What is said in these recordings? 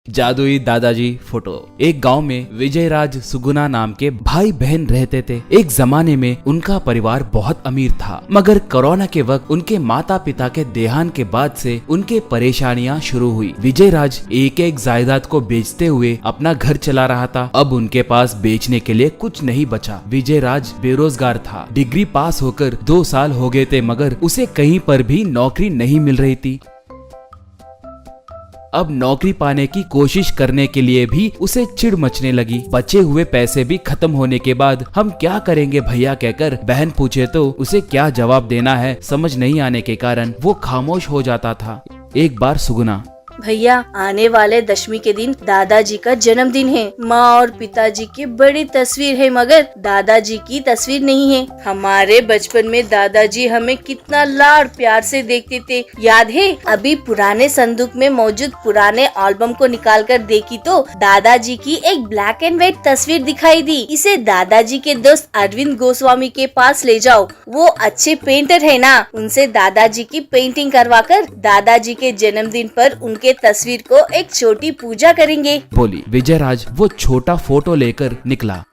जादुई दादाजी फोटो। एक गांव में विजयराज सुगुना नाम के भाई बहन रहते थे। एक जमाने में उनका परिवार बहुत अमीर था, मगर कोरोना के वक्त उनके माता पिता के देहांत के बाद से उनके परेशानियां शुरू हुई। विजयराज एक एक जायदाद को बेचते हुए अपना घर चला रहा था। अब उनके पास बेचने के लिए कुछ नहीं बचा। विजयराज बेरोजगार था। डिग्री पास होकर 2 साल हो गए थे, मगर उसे कहीं पर भी नौकरी नहीं मिल रही थी। अब नौकरी पाने की कोशिश करने के लिए भी उसे चिढ़ मचने लगी। बचे हुए पैसे भी खत्म होने के बाद हम क्या करेंगे भैया कहकर बहन पूछे तो उसे क्या जवाब देना है समझ नहीं आने के कारण वो खामोश हो जाता था। एक बार सुगुना, भैया आने वाले दशमी के दिन दादाजी का जन्मदिन है। माँ और पिताजी की बड़ी तस्वीर है, मगर दादाजी की तस्वीर नहीं है। हमारे बचपन में दादाजी हमें कितना लाड प्यार से देखते थे, याद है? अभी पुराने संदूक में मौजूद पुराने एल्बम को निकाल कर देखी तो दादाजी की एक ब्लैक एंड व्हाइट तस्वीर दिखाई दी। इसे दादाजी के दोस्त अरविंद गोस्वामी के पास ले जाओ, वो अच्छे पेंटर है ना, उनसे दादाजी की पेंटिंग करवा कर दादाजी के जन्मदिन पर उनके तस्वीर को एक छोटी पूजा करेंगे, बोली। विजयराज वो छोटा फोटो लेकर निकला।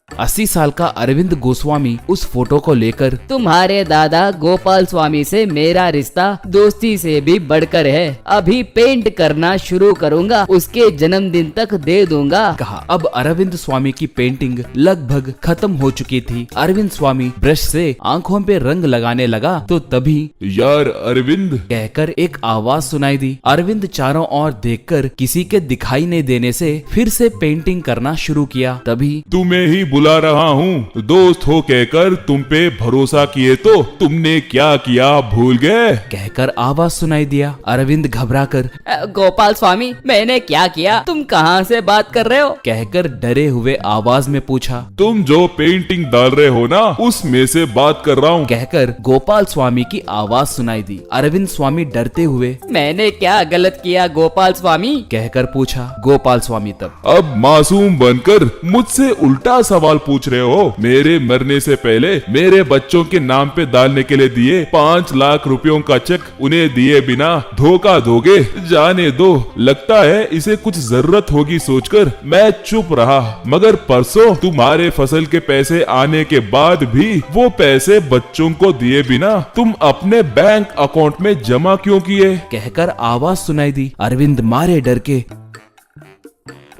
80 साल का अरविंद गोस्वामी उस फोटो को लेकर, तुम्हारे दादा गोपाल स्वामी से मेरा रिश्ता दोस्ती से भी बढ़कर है। अभी पेंट करना शुरू करूंगा, उसके जन्मदिन तक दे दूंगा, कहा। अब अरविंद स्वामी की पेंटिंग लगभग खत्म हो चुकी थी। अरविंद स्वामी ब्रश से आंखों पे रंग लगाने लगा तो तभी यार अरविंद कहकर एक आवाज सुनाई दी। अरविंद चारों ओर देखकर किसी के दिखाई नहीं देने से फिर से पेंटिंग करना शुरू किया। तभी तुम्हें ही बुला रहा हूँ, दोस्त हो कहकर तुम पे भरोसा किए तो तुमने क्या किया भूल गए, कहकर आवाज सुनाई दिया। अरविंद घबराकर गोपाल स्वामी मैंने क्या किया, तुम कहाँ से बात कर रहे हो, कहकर डरे हुए आवाज में पूछा। तुम जो पेंटिंग डाल रहे हो ना उसमें से बात कर रहा हूँ, कहकर गोपाल स्वामी की आवाज सुनाई दी। अरविंद स्वामी डरते हुए मैंने क्या गलत किया गोपाल स्वामी, कहकर पूछा। गोपाल स्वामी तब अब मासूम बनकर मुझसे उल्टा सवाल पूछ रहे हो। मेरे मरने से पहले मेरे बच्चों के नाम पे डालने के लिए दिए 5 लाख रुपयों का चेक उन्हें दिए बिना धोखा दोगे, जाने दो। लगता है इसे कुछ जरूरत होगी सोचकर मैं चुप रहा, मगर परसों तुम्हारे फसल के पैसे आने के बाद भी वो पैसे बच्चों को दिए बिना तुम अपने बैंक अकाउंट में जमा क्यों किए, कहकर आवाज सुनाई दी। अरविंद मारे डर के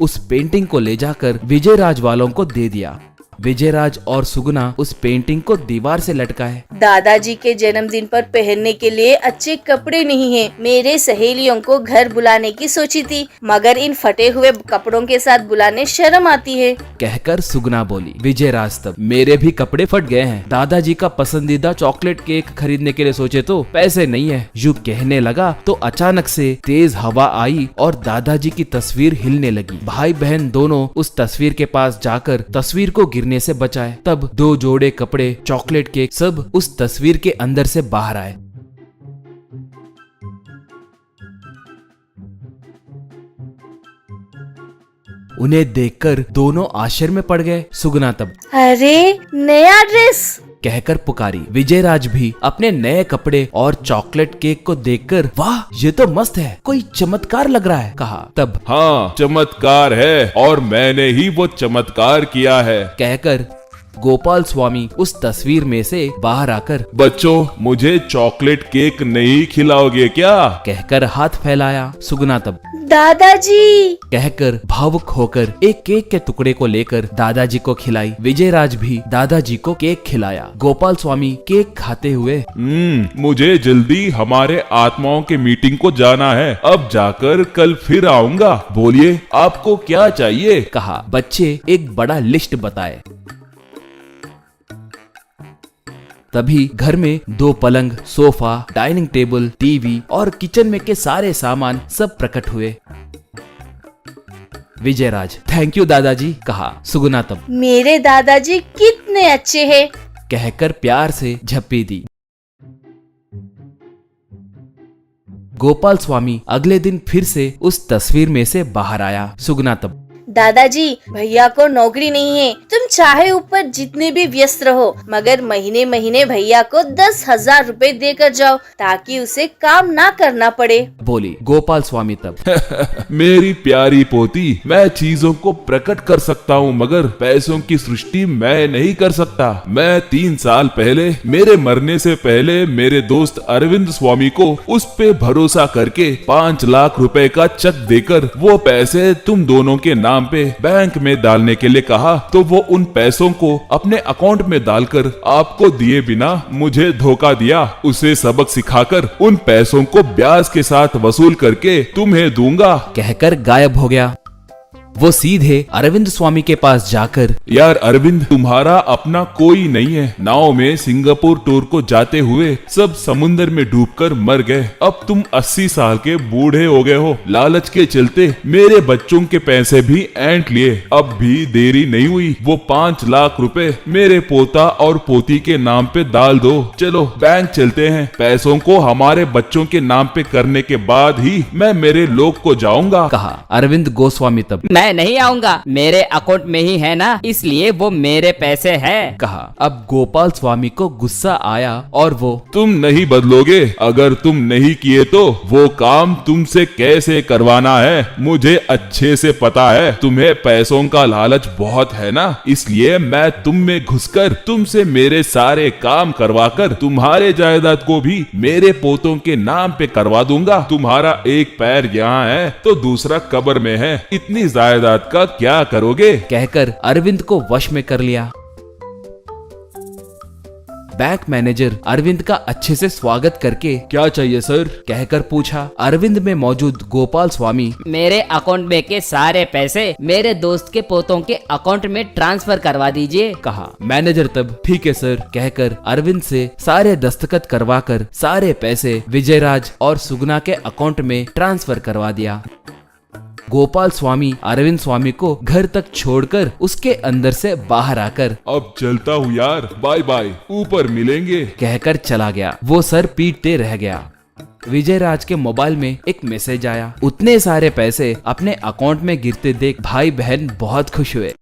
उस पेंटिंग को ले जाकर विजयराज वालों को दे दिया। विजयराज और सुगुना उस पेंटिंग को दीवार से लटकाए। दादाजी के जन्मदिन पर पहनने के लिए अच्छे कपड़े नहीं हैं। मेरे सहेलियों को घर बुलाने की सोची थी, मगर इन फटे हुए कपड़ों के साथ बुलाने शर्म आती है, कहकर सुगुना बोली। विजयराज तब मेरे भी कपड़े फट गए हैं। दादाजी का पसंदीदा चॉकलेट केक खरीदने के लिए सोचे तो पैसे नहीं है। यूं कहने लगा तो अचानक से तेज हवा आई और दादाजी की तस्वीर हिलने लगी। भाई बहन दोनों उस तस्वीर के पास जाकर तस्वीर को गिरने से बचाए। तब 2 जोड़े कपड़े, चॉकलेट केक सब उस तस्वीर के अंदर से बाहर आए। उन्हें देखकर दोनों आश्चर्य में पड़ गए। सुगुना तब अरे नया ड्रेस, कहकर पुकारी। विजयराज भी अपने नए कपड़े और चॉकलेट केक को देखकर वाह ये तो मस्त है, कोई चमत्कार लग रहा है, कहा। तब हाँ चमत्कार है और मैंने ही वो चमत्कार किया है, कहकर गोपाल स्वामी उस तस्वीर में से बाहर आकर बच्चों मुझे चॉकलेट केक नहीं खिलाओगे क्या, कहकर हाथ फैलाया। सुगुना तब दादाजी, कहकर भावुक होकर एक केक के टुकड़े को लेकर दादाजी को खिलाई। विजयराज भी दादाजी को केक खिलाया। गोपाल स्वामी केक खाते हुए मुझे जल्दी हमारे आत्माओं के मीटिंग को जाना है, अब जाकर कल फिर आऊंगा, बोलिए आपको क्या चाहिए, कहा। बच्चे एक बड़ा लिस्ट बताए। तभी घर में 2 पलंग, सोफा, डाइनिंग टेबल, टीवी और किचन में के सारे सामान सब प्रकट हुए। विजयराज थैंक यू दादाजी, कहा। सुगुना तब मेरे दादाजी कितने अच्छे हैं, कहकर प्यार से झप्पी दी। गोपाल स्वामी अगले दिन फिर से उस तस्वीर में से बाहर आया। सुगुना तब दादाजी भैया को नौकरी नहीं है। तुम चाहे ऊपर जितने भी व्यस्त रहो, मगर महीने महीने भैया को 10,000 रुपए देकर जाओ ताकि उसे काम ना करना पड़े, बोली गोपाल स्वामी तब। मेरी प्यारी पोती, मैं चीजों को प्रकट कर सकता हूँ मगर पैसों की सृष्टि मैं नहीं कर सकता। मैं 3 साल पहले मेरे मरने से पहले मेरे दोस्त अरविंद स्वामी को उस पे भरोसा करके 5 लाख रुपए का चेक देकर वो पैसे तुम दोनों के नाम पे बैंक में डालने के लिए कहा, तो वो उन पैसों को अपने अकाउंट में डालकर आपको दिए बिना मुझे धोखा दिया। उसे सबक सिखाकर उन पैसों को ब्याज के साथ वसूल करके तुम्हें दूंगा, कहकर गायब हो गया। वो सीधे अरविंद स्वामी के पास जाकर, यार अरविंद, तुम्हारा अपना कोई नहीं है। नाव में सिंगापुर टूर को जाते हुए सब समुन्द्र में डूबकर मर गए। अब तुम 80 साल के बूढ़े हो गए हो। लालच के चलते मेरे बच्चों के पैसे भी ऐंठ लिए। अब भी देरी नहीं हुई, वो 5 लाख रुपए मेरे पोता और पोती के नाम पे डाल दो। चलो बैंक चलते हैं। पैसों को हमारे बच्चों के नाम पे करने के बाद ही मैं मेरे लोग को जाऊंगा, कहा अरविंद गोस्वामी तब। मैं नहीं आऊंगा, मेरे अकाउंट में ही है ना, इसलिए वो मेरे पैसे हैं, कहा। अब गोपाल स्वामी को गुस्सा आया और वो, तुम नहीं बदलोगे। अगर तुम नहीं किए तो वो काम तुमसे कैसे करवाना है मुझे अच्छे से पता है। तुम्हें पैसों का लालच बहुत है ना, इसलिए मैं तुम में घुसकर तुमसे मेरे सारे काम करवाकर तुम्हारे जायदाद को भी मेरे पोतों के नाम पे करवा दूंगा। तुम्हारा एक पैर यहाँ है तो दूसरा कब्र में है, इतनी जायदाद का क्या करोगे, कहकर अरविंद को वश में कर लिया। बैंक मैनेजर अरविंद का अच्छे से स्वागत करके, क्या चाहिए सर, कहकर पूछा। अरविंद में मौजूद गोपाल स्वामी, मेरे अकाउंट में के सारे पैसे मेरे दोस्त के पोतों के अकाउंट में ट्रांसफर करवा दीजिए, कहा। मैनेजर तब, ठीक है सर, कहकर अरविंद से सारे दस्तखत करवाकर सारे पैसे विजयराज और सुगना के अकाउंट में ट्रांसफर करवा दिया। गोपाल स्वामी अरविंद स्वामी को घर तक छोड़कर उसके अंदर से बाहर आकर, अब चलता हूँ यार, बाय बाय, ऊपर मिलेंगे, कहकर चला गया। वो सर पीटते रह गया। विजयराज के मोबाइल में एक मैसेज आया। उतने सारे पैसे अपने अकाउंट में गिरते देख भाई बहन बहुत खुश हुए।